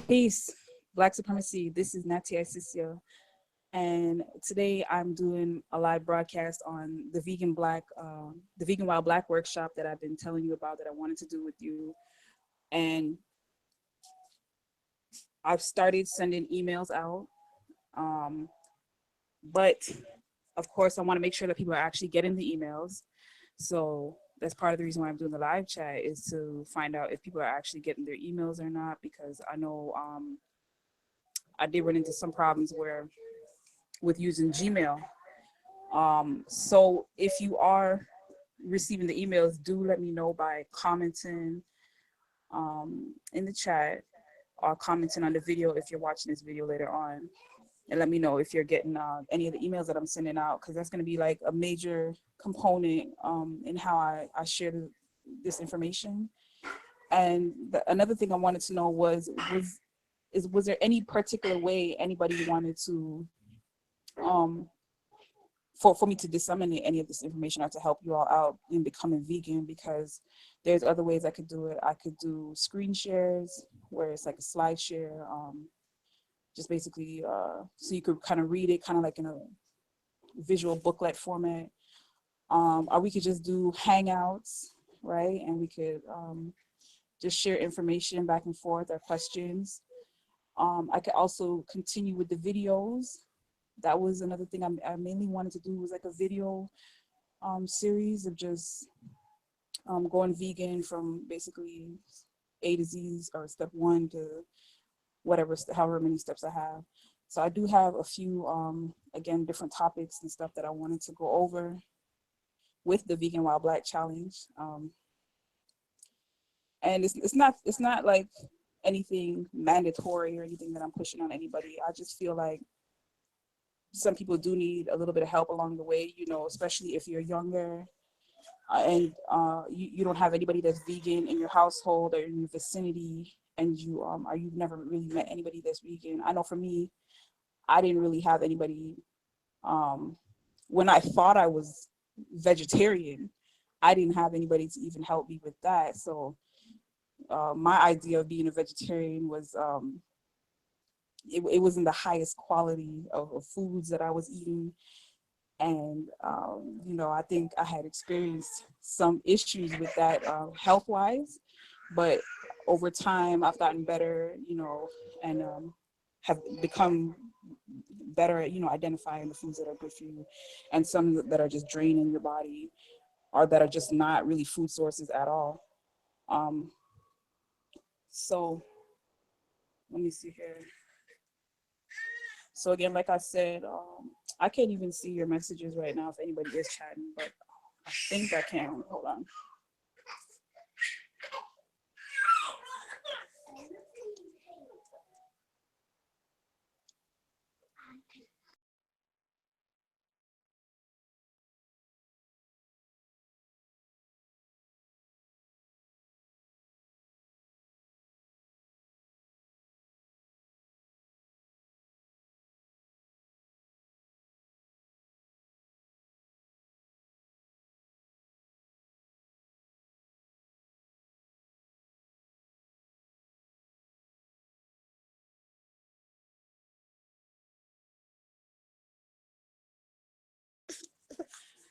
Peace, Black supremacy. This is Nattyisisyah, and today I'm doing a live broadcast on the Vegan Wild Black workshop that I've been telling you about that I wanted to do with you. And I've started sending emails out, um, but of course I want to make sure that people are actually getting the emails. So that's part of the reason why I'm doing the live chat, is to find out if people are actually getting their emails or not, because I know I did run into some problems where with using Gmail. So if you are receiving the emails, do let me know by commenting in the chat, or commenting on the video if you're watching this video later on, and let me know if you're getting any of the emails that I'm sending out, because that's going to be like a major component in how I share this information. And another thing I wanted to know was there any particular way anybody wanted to um, for me to disseminate any of this information or to help you all out in becoming vegan, because there's other ways I could do it. I could do screen shares where it's like a slide share, just basically so you could kind of read it kind of like in a visual booklet format. Or we could just do hangouts, right? And we could just share information back and forth or questions. I could also continue with the videos. That was another thing I mainly wanted to do, was like a video series of just going vegan from basically A to Z, or step one to whatever, however many steps I have. So I do have a few, again, different topics and stuff that I wanted to go over with the Vegan Wild Black Challenge. And it's not like anything mandatory or anything that I'm pushing on anybody. I just feel like some people do need a little bit of help along the way, you know, especially if you're younger and you don't have anybody that's vegan in your household or in your vicinity, and you've never really met anybody that's vegan. I know for me, I didn't really have anybody. When I thought I was vegetarian, I didn't have anybody to even help me with that. So my idea of being a vegetarian was it wasn't the highest quality of foods that I was eating. And you know, I think I had experienced some issues with that health wise, but over time I've gotten better, you know, and have become better at, you know, identifying the foods that are good for you, and some that are just draining your body, or that are just not really food sources at all. um so let me see here. So again, like I said, I can't even see your messages right now if anybody is chatting, but I think I can. Hold on.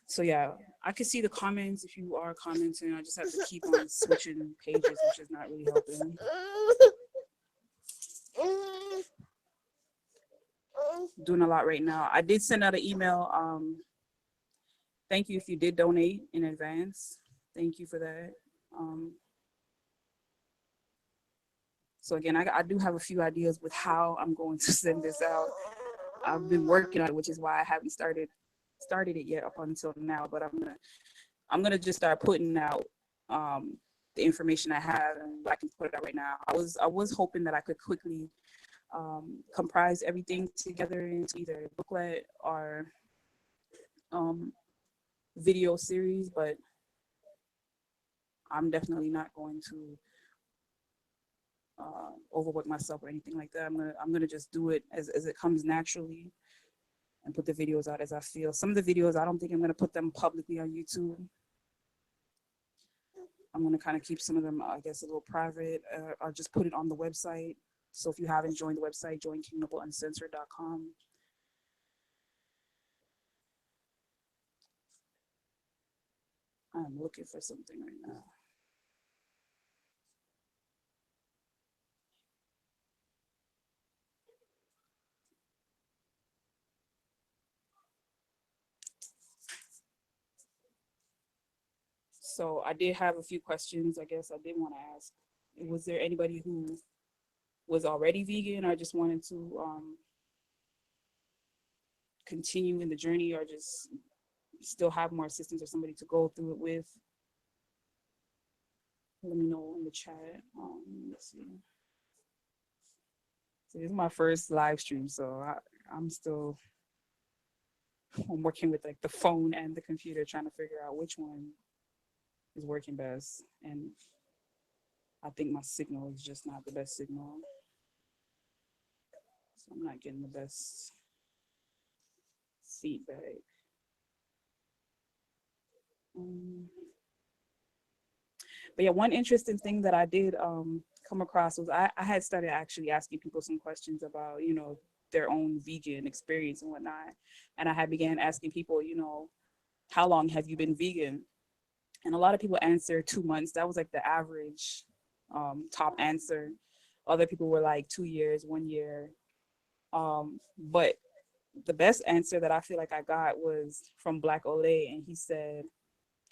So yeah, I can see the comments if you are commenting. I just have to keep on switching pages, which is not really helping. Doing a lot right now. I did send out an email. Thank you if you did donate in advance. Thank you for that. So again, I do have a few ideas with how I'm going to send this out. I've been working on it, which is why I haven't started it yet up until now. But I'm gonna just start putting out the information I have, and I can put it out right now. I was hoping that I could quickly comprise everything together into either a booklet or um, video series, but I'm definitely not going to overwork myself or anything like that. I'm gonna just do it as it comes naturally, and put the videos out as I feel. Some of the videos, I don't think I'm gonna put them publicly on YouTube. I'm gonna kind of keep some of them, I guess, a little private, or just put it on the website So if you haven't joined the website, join kingdomableuncensored.com. I'm looking for something right now. So I did have a few questions, I guess I did want to ask. Was there anybody who was already vegan or just wanted to continue in the journey, or just still have more assistance or somebody to go through it with? Let me know in the chat. Let's see. So this is my first live stream, so I'm working with like the phone and the computer, trying to figure out which one is working best. And I think my signal is just not the best signal, so I'm not getting the best feedback. But yeah, one interesting thing that I did come across was I had started actually asking people some questions about, you know, their own vegan experience and whatnot. And I had began asking people, you know, how long have you been vegan? And a lot of people answered 2 months. That was like the average top answer. Other people were like 2 years, 1 year. But the best answer that I feel like I got was from Black Olay, and he said,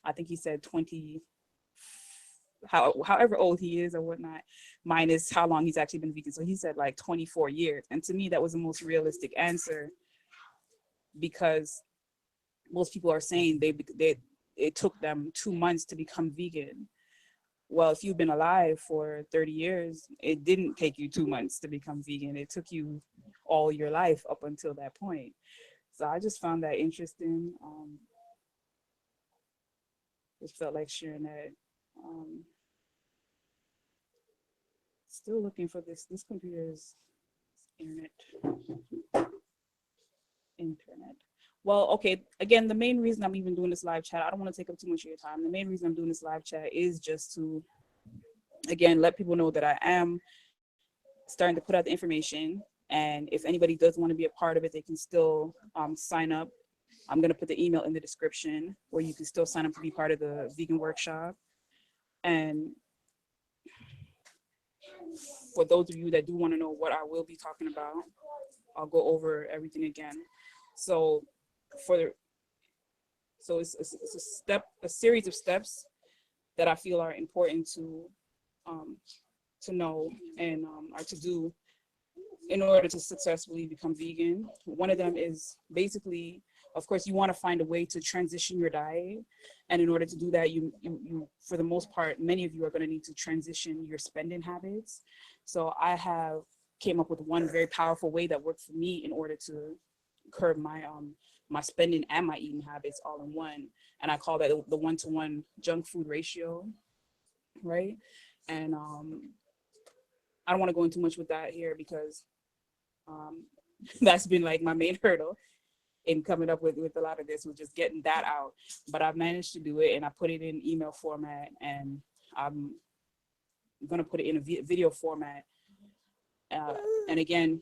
I think he said 20, however old he is or whatnot, minus how long he's actually been vegan. So he said like 24 years. And to me, that was the most realistic answer, because most people are saying it took them 2 months to become vegan. Well, if you've been alive for 30 years, it didn't take you 2 months to become vegan. It took you all your life up until that point. So I just found that interesting. Just felt like sharing that. Still looking for this. This computer's internet. Well, okay. Again, the main reason I'm even doing this live chat, I don't want to take up too much of your time. The main reason I'm doing this live chat is just to, again, let people know that I am starting to put out the information. And if anybody does want to be a part of it, they can still sign up. I'm going to put the email in the description where you can still sign up to be part of the vegan workshop. And for those of you that do want to know what I will be talking about, I'll go over everything again. So it's a series of steps that I feel are important to know and are to do in order to successfully become vegan. One of them is basically, of course, you want to find a way to transition your diet. And in order to do that, you for the most part, many of you are going to need to transition your spending habits. So I have came up with one very powerful way that worked for me in order to curb my my spending and my eating habits all in one. And I call that the 1-to-1 junk food ratio, right? And I don't want to go into much with that here, because that's been like my main hurdle in coming up with a lot of this, was just getting that out. But I've managed to do it, and I put it in email format, and I'm gonna put it in a video format. And again,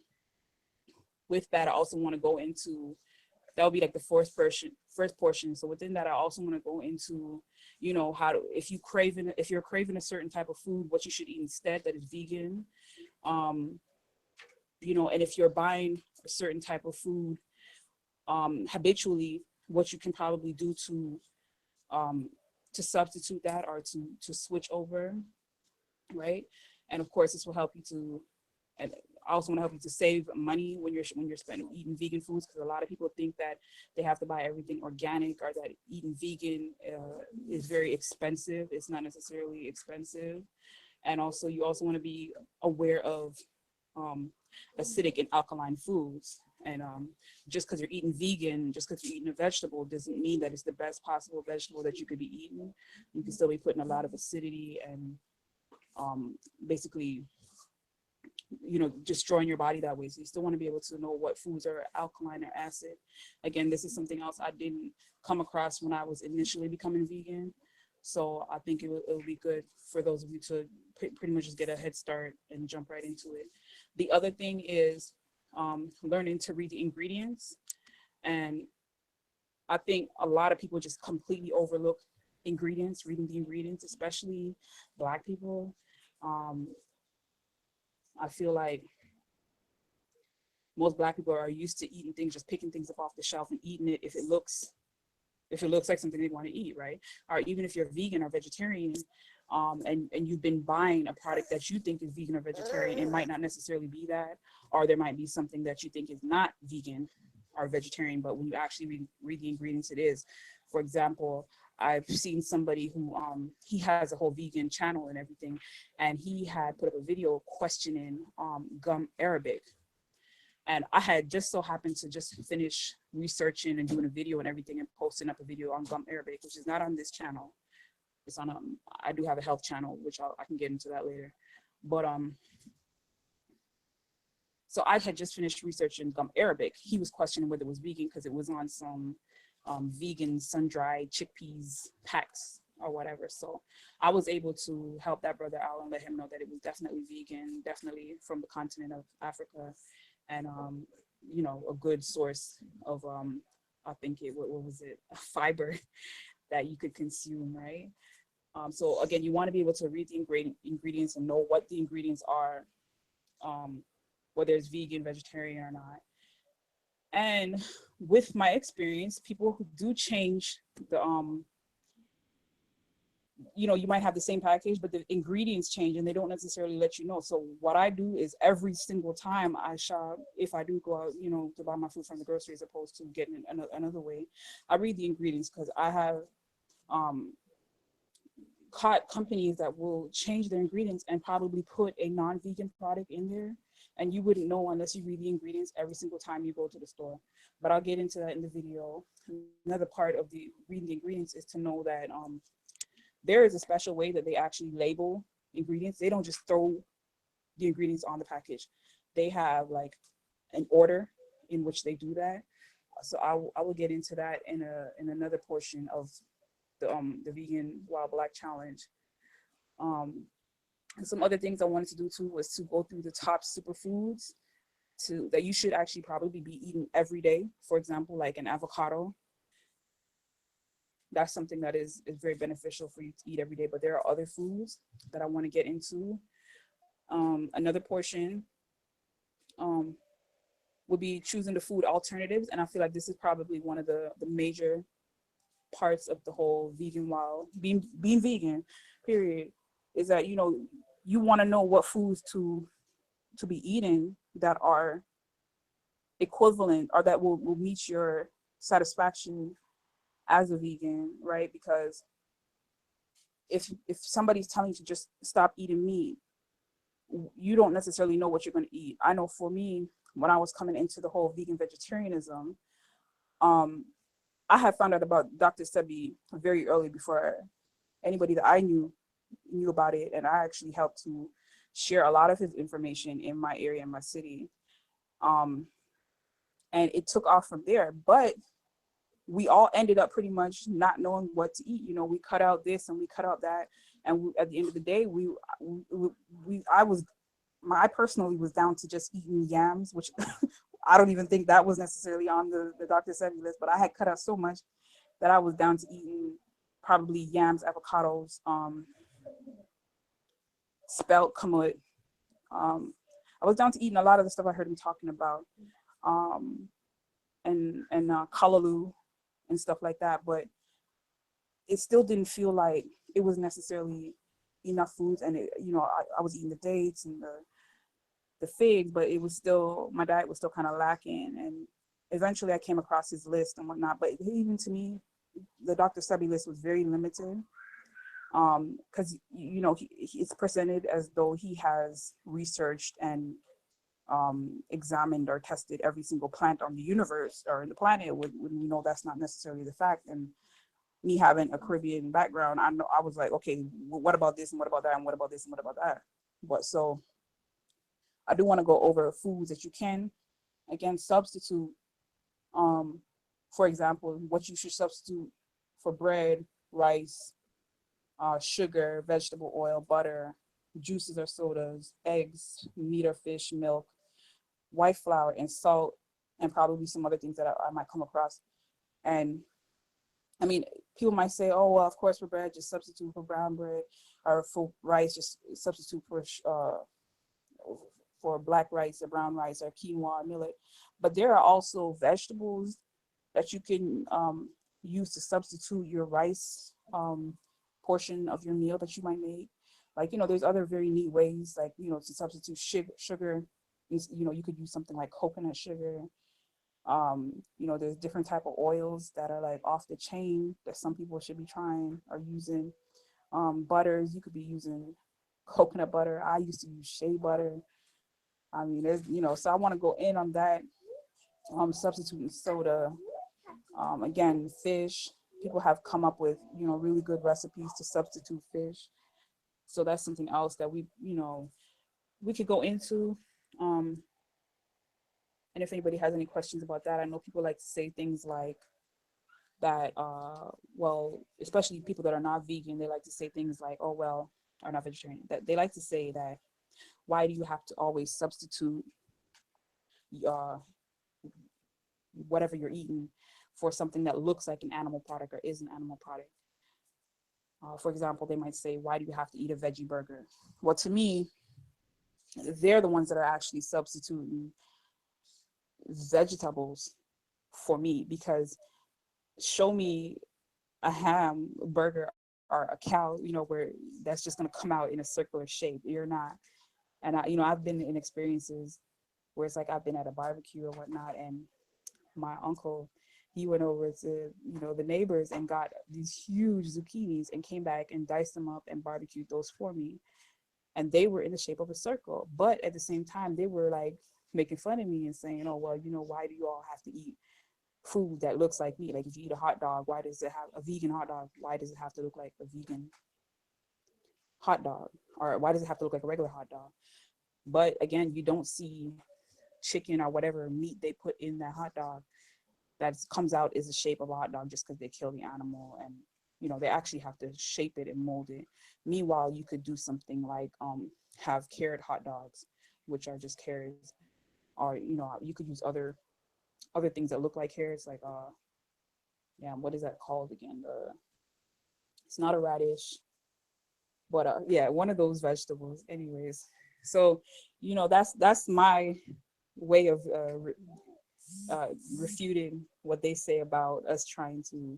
with that, I also want to go into, that will be like the first portion. So within that, I also want to go into, you know, how to, if you're craving a certain type of food, what you should eat instead that is vegan. You know, and if you're buying a certain type of food habitually, what you can probably do to substitute that, or to switch over, right? And of course, this will help you to, and I also want to help you to save money when you're eating vegan foods, because a lot of people think that they have to buy everything organic, or that eating vegan is very expensive. It's not necessarily expensive. And also, you also want to be aware of acidic and alkaline foods. And just because you're eating vegan, just because you're eating a vegetable, doesn't mean that it's the best possible vegetable that you could be eating. You can still be putting a lot of acidity and basically, you know, destroying your body that way. So you still want to be able to know what foods are alkaline or acid. Again, this is something else I didn't come across when I was initially becoming vegan. So I think it would be good for those of you to pretty much just get a head start and jump right into it. The other thing is learning to read the ingredients. And I think a lot of people just completely overlook ingredients, reading the ingredients, especially Black people. Um, I feel like most Black people are used to eating things, just picking things up off the shelf and eating it if it looks like something they want to eat, right? Or even if you're vegan or vegetarian, and you've been buying a product that you think is vegan or vegetarian, it might not necessarily be that, or there might be something that you think is not vegan or vegetarian, but when you actually read the ingredients, it is. For example, I've seen somebody who he has a whole vegan channel and everything, and he had put up a video questioning gum Arabic. And I had just so happened to just finish researching and doing a video and everything and posting up a video on gum Arabic, which is not on this channel. It's on I do have a health channel, which I can get into that later. But so I had just finished researching gum Arabic. He was questioning whether it was vegan because it was on some vegan sun-dried chickpeas packs or whatever. So I was able to help that brother out and let him know that it was definitely vegan, definitely from the continent of Africa, and you know, a good source of I think what was it, a fiber that you could consume, right? So again, you want to be able to read the ingredients and know what the ingredients are, whether it's vegan, vegetarian or not. And with my experience, people who do change the you know, you might have the same package, but the ingredients change and they don't necessarily let you know. So what I do is every single time I shop, if I do go out, you know, to buy my food from the grocery as opposed to getting it another way, I read the ingredients, because I have caught companies that will change their ingredients and probably put a non-vegan product in there, and you wouldn't know unless you read the ingredients every single time you go to the store. But I'll get into that in the video. Another part of the reading the ingredients is to know that there is a special way that they actually label ingredients. They don't just throw the ingredients on the package. They have like an order in which they do that. So I will get into that in another portion of the Vegan Wild Black Challenge. And some other things I wanted to do too was to go through the top superfoods that you should actually probably be eating every day. For example, like an avocado. That's something that is very beneficial for you to eat every day, but there are other foods that I want to get into. Another portion would be choosing the food alternatives. And I feel like this is probably one of the major parts of the whole vegan wild, being vegan, period, is that, you know, you want to know what foods to be eating that are equivalent or that will meet your satisfaction as a vegan, right? Because if somebody's telling you to just stop eating meat, you don't necessarily know what you're going to eat. I know for me, when I was coming into the whole vegan vegetarianism, I had found out about Dr. Sebi very early before anybody that I knew about it, and I actually helped to share a lot of his information in my area, in my city, and it took off from there. But we all ended up pretty much not knowing what to eat. You know, we cut out this and we cut out that, and at the end of the day, I personally was down to just eating yams, which I don't even think that was necessarily on the Dr. Sebi list, but I had cut out so much that I was down to eating probably yams, avocados, spelt kamut. I was down to eating a lot of the stuff I heard him talking about, and kalaloo and stuff like that, but it still didn't feel like it was necessarily enough foods. And it, you know, I was eating the dates and the figs, but it was still, my diet was still kind of lacking. And eventually I came across his list and whatnot, but even to me, the Dr. Sebi list was very limited, because you know, it's presented as though he has researched and examined or tested every single plant on the universe or in the planet, when we know that's not necessarily the fact. And me having a Caribbean background, I was like, okay, what about this and what about that and what about this and what about that? But so I do want to go over foods that you can, again, substitute. For example, what you should substitute for bread, rice, sugar, vegetable oil, butter, juices or sodas, eggs, meat or fish, milk, white flour, and salt, and probably some other things that I might come across. And I mean, people might say, oh, well, of course, for bread, just substitute for brown bread, or for rice, just substitute for black rice or brown rice or quinoa, millet. But there are also vegetables that you can use to substitute your rice portion of your meal that you might make. Like, there's other very neat ways, like, to substitute sugar. You could use something like coconut sugar. There's different type of oils that are like off the chain that some people should be trying or using. Butters, you could be using coconut butter. I used to use shea butter. I mean, so I want to go in on that. Substituting soda. Again, fish. People have come up with, really good recipes to substitute fish. So that's something else that we could go into. And if anybody has any questions about that, I know people like to say things like that, well, especially people that are not vegan, they like to say things like, oh, well, or not vegetarian, that they like to say that, why do you have to always substitute whatever you're eating for something that looks like an animal product or is an animal product? For example, they might say, why do you have to eat a veggie burger? Well, to me, they're the ones that are actually substituting vegetables for me, because show me a ham burger or a cow, where that's just going to come out in a circular shape. You're not. And I've been in experiences where it's like I've been at a barbecue or whatnot, and my uncle, he went over to the neighbors and got these huge zucchinis and came back and diced them up and barbecued those for me, and they were in the shape of a circle. But at the same time, they were like making fun of me and saying, oh, well, why do you all have to eat food that looks like meat? Like, if you eat a hot dog, why does it have a vegan hot dog? Why does it have to look like a vegan hot dog? Or why does it have to look like a regular hot dog? But again, you don't see chicken or whatever meat they put in that hot dog that comes out is the shape of a hot dog just because they kill the animal, and they actually have to shape it and mold it. Meanwhile, you could do something like have carrot hot dogs, which are just carrots, or you could use other things that look like carrots, like what is that called again? It's not a radish, but one of those vegetables. Anyways, so that's my way of refuting what they say about us trying to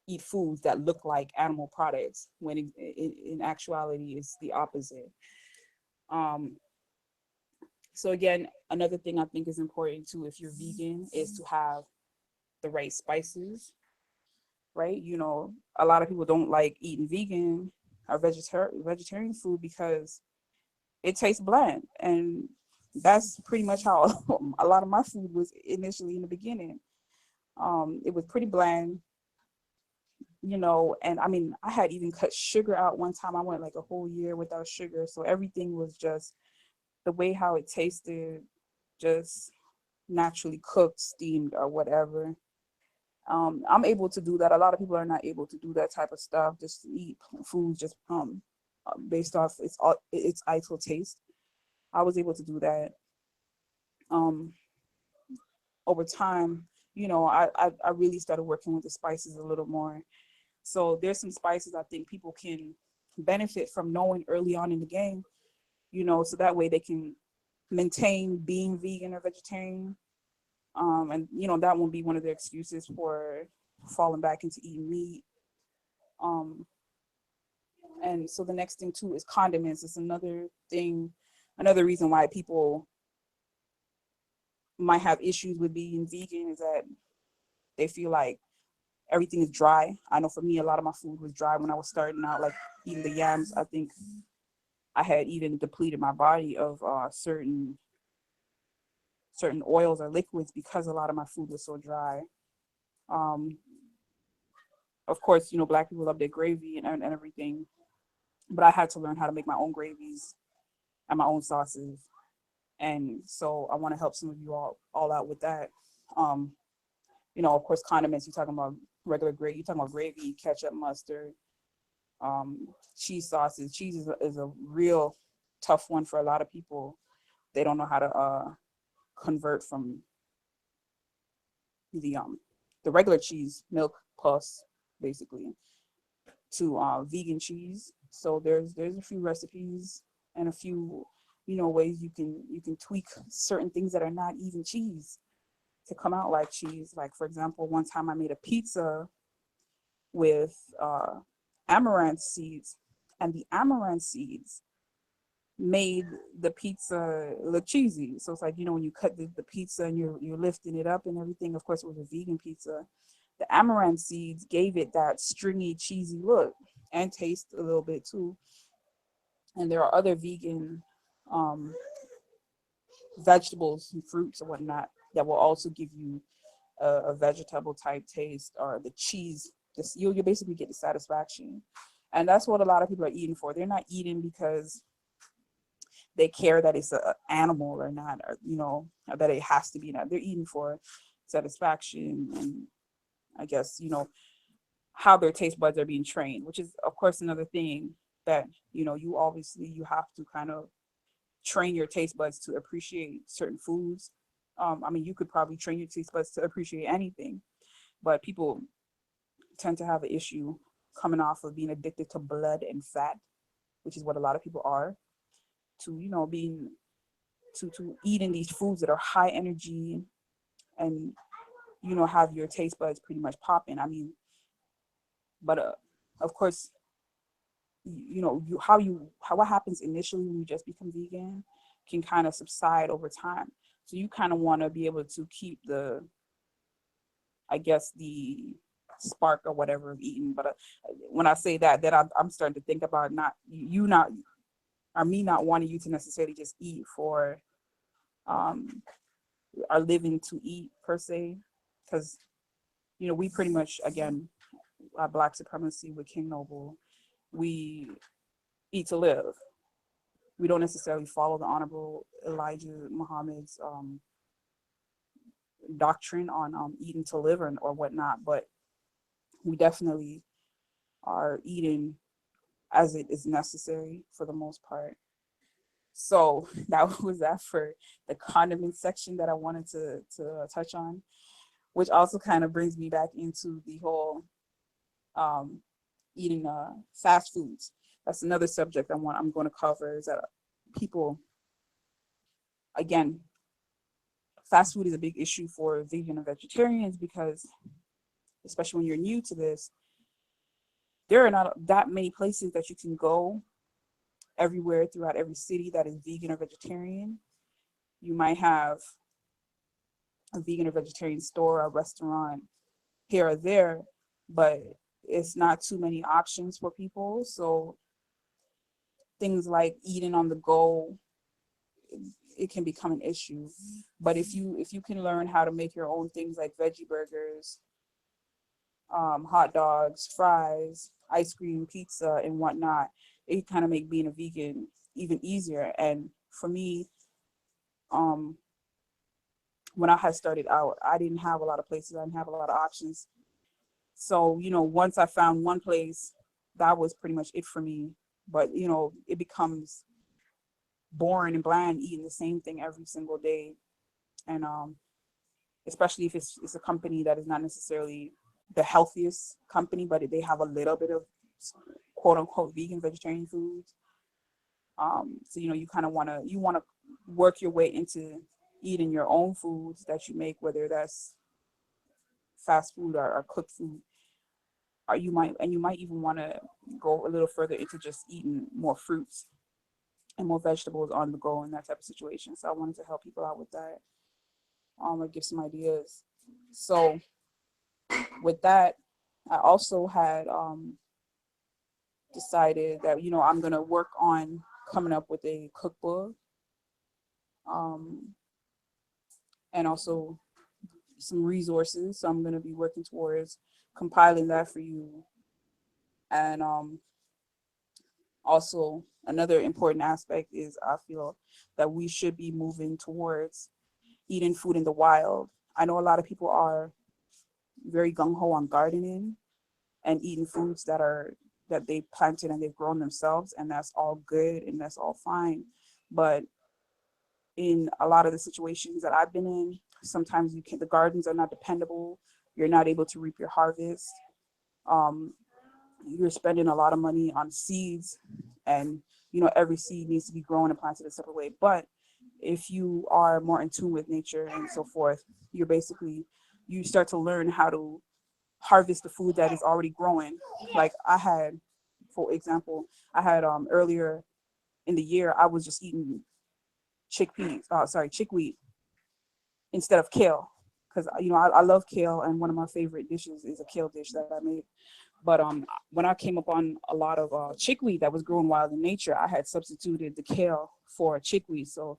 eat foods that look like animal products, when in actuality it's the opposite. So again, another thing I think is important too, if you're vegan, is to have the right spices, right? A lot of people don't like eating vegan or vegetarian food because it tastes bland, and that's pretty much how a lot of my food was initially in the beginning. It was pretty bland, and I mean, I had even cut sugar out one time. I went like a whole year without sugar, so everything was just the way how it tasted, just naturally cooked, steamed, or whatever. I'm able to do that. A lot of people are not able to do that type of stuff, just to eat foods just based off its actual taste. I was able to do that. Over time, I really started working with the spices a little more. So there's some spices I think people can benefit from knowing early on in the game, so that way they can maintain being vegan or vegetarian. And that won't be one of the excuses for falling back into eating meat. And so the next thing too is condiments. It's another thing, another reason why people might have issues with being vegan, is that they feel like everything is dry. I know for me, a lot of my food was dry when I was starting out, like eating the yams. I think I had even depleted my body of certain oils or liquids because a lot of my food was so dry. Of course, Black people love their gravy and everything, but I had to learn how to make my own gravies and my own sauces. And so I want to help some of you all out with that. Of course, condiments, you're talking about regular gravy, you're talking about gravy, ketchup, mustard, cheese sauces. Cheese is a real tough one for a lot of people. They don't know how to convert from the regular cheese, milk plus basically, to vegan cheese. So there's a few recipes and a few, ways you can tweak certain things that are not even cheese to come out like cheese. Like, for example, one time I made a pizza with amaranth seeds, and the amaranth seeds made the pizza look cheesy. So it's like, when you cut the pizza and you're lifting it up and everything, of course it was a vegan pizza. The amaranth seeds gave it that stringy, cheesy look and taste a little bit too. And there are other vegan um, vegetables and fruits and whatnot that will also give you a vegetable type taste, or the cheese. You basically get the satisfaction. And that's what a lot of people are eating for. They're not eating because they care that it's an animal or not, or or that it has to be not. They're eating for satisfaction, and I guess how their taste buds are being trained, which is of course another thing that you have to kind of train your taste buds to appreciate certain foods. I mean, you could probably train your taste buds to appreciate anything, but people tend to have an issue coming off of being addicted to blood and fat, which is what a lot of people are, to being to eating these foods that are high energy and have your taste buds pretty much popping. I mean, but of course, what happens initially when you just become vegan can kind of subside over time. So you kind of want to be able to keep the spark or whatever of eating. But when I say that, then I'm starting to think about me not wanting you to necessarily just eat for are living to eat per se, because we pretty much, again, Black supremacy with King Noble, we eat to live. We don't necessarily follow the Honorable Elijah Muhammad's doctrine on eating to live or whatnot, but we definitely are eating as it is necessary for the most part. So that was that for the condiment section that I wanted to touch on, which also kind of brings me back into the whole eating fast foods. That's another subject I'm going to cover, is that people, again, fast food is a big issue for vegan and vegetarians, because especially when you're new to this, there are not that many places that you can go everywhere throughout every city that is vegan or vegetarian. You might have a vegan or vegetarian store, a restaurant here or there, but it's not too many options for people. So things like eating on the go, it can become an issue. But if you can learn how to make your own things like veggie burgers, hot dogs, fries, ice cream, pizza, and whatnot, it kind of make being a vegan even easier. And for me, when I had started out, I didn't have a lot of places. I didn't have a lot of options. So, once I found one place, that was pretty much it for me. But, it becomes boring and bland eating the same thing every single day. And especially if it's a company that is not necessarily the healthiest company, but they have a little bit of quote unquote vegan vegetarian foods. So you kind of want to work your way into eating your own foods that you make, whether that's fast food or cooked food. Or you might even want to go a little further into just eating more fruits and more vegetables on the go in that type of situation. So I wanted to help people out with that, or give some ideas. So with that, I also had decided that I'm gonna work on coming up with a cookbook, and also some resources. So I'm gonna be working towards compiling that for you. And also another important aspect is I feel that we should be moving towards eating food in the wild. I know a lot of people are very gung-ho on gardening and eating foods that are that they planted and they've grown themselves, and that's all good and that's all fine. But in a lot of the situations that I've been in, sometimes the gardens are not dependable. You're not able to reap your harvest. Um, you're spending a lot of money on seeds, and every seed needs to be grown and planted a separate way. But if you are more in tune with nature and so forth, you start to learn how to harvest the food that is already growing. Like for example, I had earlier in the year, I was just eating chickweed instead of kale, because I love kale, and one of my favorite dishes is a kale dish that I made. But when I came upon a lot of chickweed that was growing wild in nature, I had substituted the kale for chickweed. So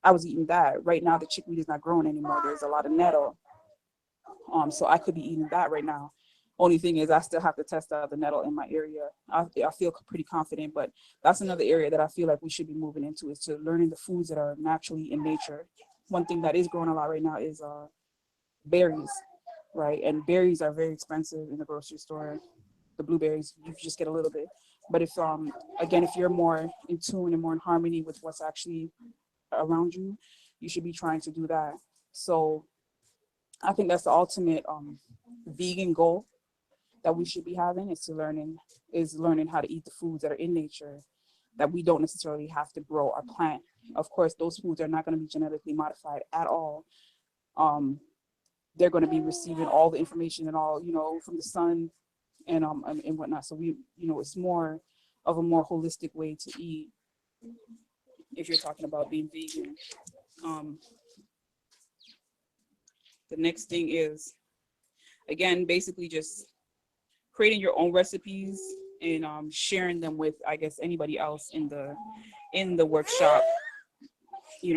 I was eating that. Right now, the chickweed is not growing anymore. There's a lot of nettle. So I could be eating that right now. Only thing is, I still have to test out the nettle in my area. I feel pretty confident, but that's another area that I feel like we should be moving into, is to learning the foods that are naturally in nature. One thing that is growing a lot right now is berries, right? And berries are very expensive in the grocery store. The blueberries, you just get a little bit. But if again, if you're more in tune and more in harmony with what's actually around you, you should be trying to do that. So I think that's the ultimate vegan goal that we should be having, is learning how to eat the foods that are in nature, that we don't necessarily have to grow or plant. Of course, those foods are not going to be genetically modified at all. They're going to be receiving all the information and all, from the sun and whatnot. So it's more of a more holistic way to eat if you're talking about being vegan. The next thing is, again, basically just creating your own recipes and sharing them with, I guess, anybody else in the workshop.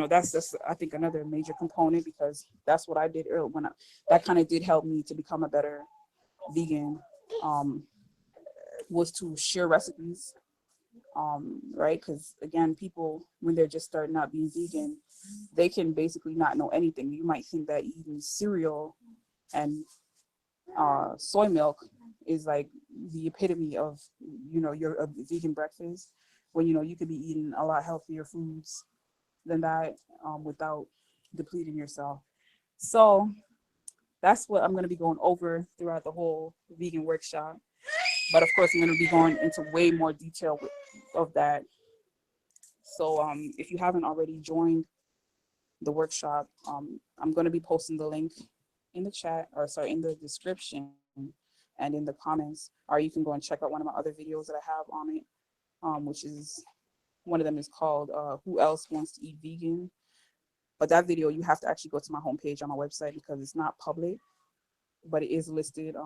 That's I think another major component, because that's what I did earlier that kind of did help me to become a better vegan, was to share recipes, right? Because again, people, when they're just starting out being vegan, they can basically not know anything. You might think that eating cereal and soy milk is like the epitome of your vegan breakfast, when you could be eating a lot healthier foods than that, without depleting yourself. So that's what I'm going to be going over throughout the whole vegan workshop. But of course, I'm going to be going into way more detail of that. So if you haven't already joined the workshop, I'm going to be posting the link in the chat, or sorry, in the description and in the comments, or you can go and check out one of my other videos that I have on it, which is, one of them is called Who Else Wants to Eat Vegan? But that video, you have to actually go to my homepage on my website, because it's not public, but it is listed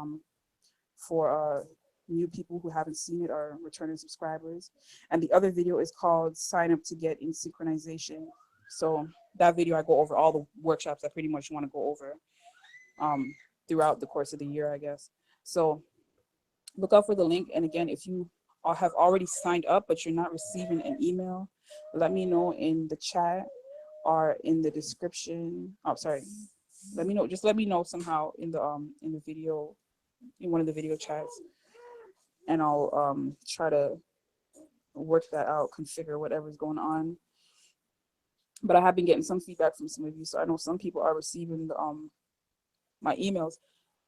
for new people who haven't seen it, or returning subscribers. And the other video is called Sign Up to Get in Synchronization. So that video, I go over all the workshops I pretty much want to go over throughout the course of the year, I guess. So look out for the link. And again, if you have already signed up but you're not receiving an email, let me know in the chat or in the description. Oh, sorry. Let me know. Just let me know somehow in the video, in one of the video chats, and I'll try to work that out, configure whatever's going on. But I have been getting some feedback from some of you, so I know some people are receiving the my emails,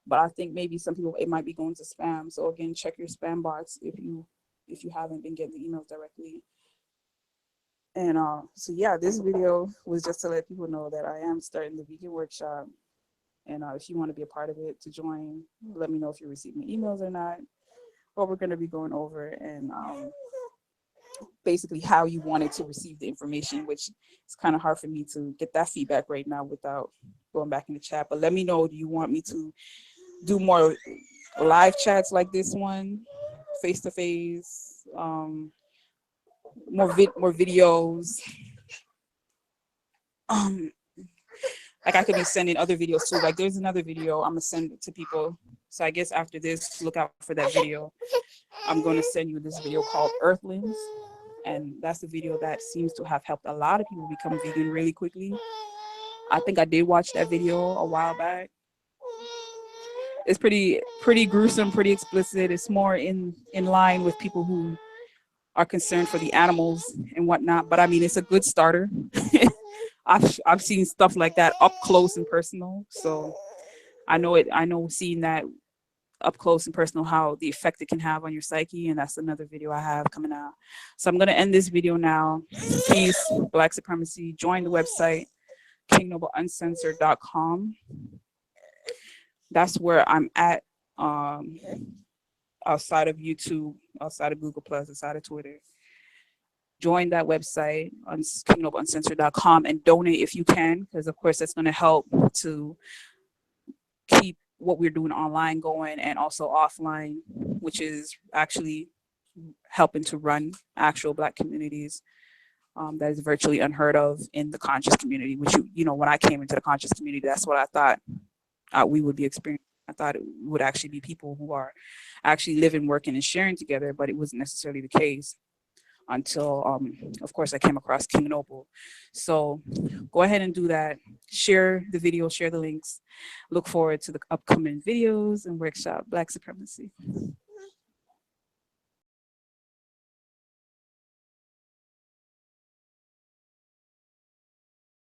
but I think maybe some people, it might be going to spam. So again, check your spam box if you haven't been getting the emails directly. And so yeah, this video was just to let people know that I am starting the vegan workshop. And if you want to be a part of it, to join, let me know if you're receiving emails or not. What we're going to be going over, and basically how you wanted to receive the information, which is kind of hard for me to get that feedback right now without going back in the chat. But let me know, do you want me to do more live chats like this one, face to face, more videos? Like I could be sending other videos too. Like there's another video I'm gonna send it to people. So I guess after this, look out for that video. I'm going to send you this video called Earthlings. And that's the video that seems to have helped a lot of people become vegan really quickly. I think I did watch that video a while back. it's pretty gruesome, pretty explicit. It's more in line with people who are concerned for the animals and whatnot. But I mean, it's a good starter. I've seen stuff like that up close and personal, so I know it. I know seeing that up close and personal, how the effect it can have on your psyche, and that's another video I have coming out. So I'm gonna end this video now. Peace, Black supremacy. Join the website kingnobleuncensored.com. That's where I'm at. Outside of YouTube, outside of Google Plus, outside of Twitter. Join that website on kingnobleuncensored.com and donate if you can, because of course that's going to help to keep what we're doing online going, and also offline, which is actually helping to run actual Black communities. That is virtually unheard of in the conscious community, which, you know, when I came into the conscious community, that's what I thought we would be experiencing. I thought it would actually be people who are actually living, working, and sharing together, but it wasn't necessarily the case until, of course, I came across King Noble. So go ahead and do that. Share the video, share the links. Look forward to the upcoming videos and workshop Black Supremacy.